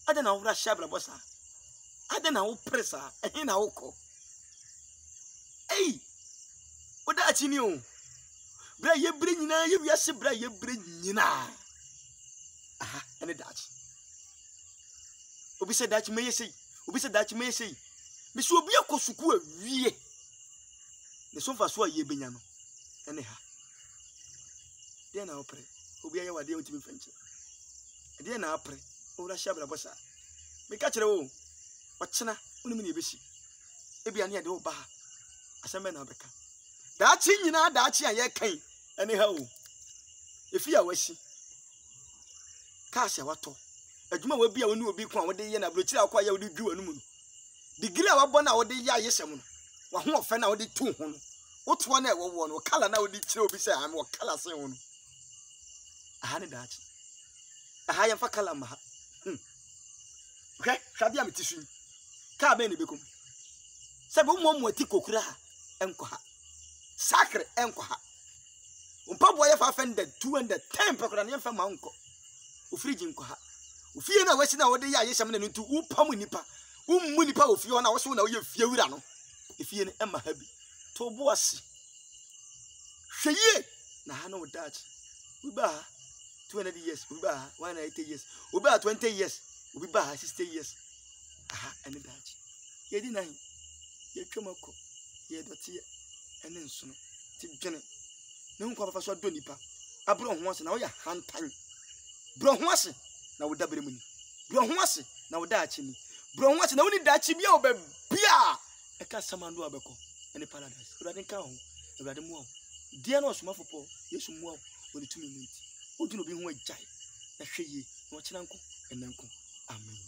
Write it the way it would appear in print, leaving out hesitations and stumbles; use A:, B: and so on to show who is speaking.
A: Ada na wura shabra bossa. Ada na wo pressa, ehe na wo ko. Ei! Oda achini o. Bra ye bre nyina ye wiase bra ye bre nyina. Aha, ene dachi. Obi se dachi meye sei. Obi se dachi meye sei. Me so obi akosuku awie. Ne so fa so aye benya no. Ene ha. De na opre. Obi aye wade ontimi fanche. De na apre. Owura shabra bossa. Me ka kire o. Wachena, unimi ne beshi. Ebia ne ade wo ba. Asembe na beka. Dachi nyina dachi aye kan. Ene ha o. Efi a washi. Kasia wato. Adwuma wa bia woni obi ko a wode ye na blochira akwa ya wode dwu anum no. Degree a wabɔ na wode ye ayesem no. Wa ho ofe na wode tu ho no. Woto na ewo no kala na wode kire obi se am wo kala se ho no. Aha ne dachi. Aha yemfa kala ma ha. Okay, hwade am tisu. Ka be ne bekum. Se be mo ati kokura ha enko ha. Sakre enko ha. Umpa boye fa fende 210 pekora ne yemfa ma nko. Ofriji nko ha. Ofie na wasi na wode ya yesem na ntu upam nipa. Ummu nipa ofie na wo so na wo ye fie wura no. Efie ne ema ha bi. To bo ase. Hweye na ha no dachi. We ba 200 years, we ba 180 years. We ba 20 years. We ba 60 years. Aha, ene dachi. Ye di nan. Ye twemako. Ye dotie ene nso no. Ti dwene. Ne nkwa fa so do nipa. Abro ho ase na wo ya hantan. Bro ho ase na wo da bere muni. Bro ho ase na wo da achi ni. Bro ho ase na wo ni da achi bia wo ba bia. E ka samando abeko. Ene paradise. Urade ka ho. Urade mu ho. Dia na osuma fopo. Yesu mu ho. Oni tumi munti. Odu no bi ho agyae. Na hweye. Na wo kyena nko. Enenko. Amen.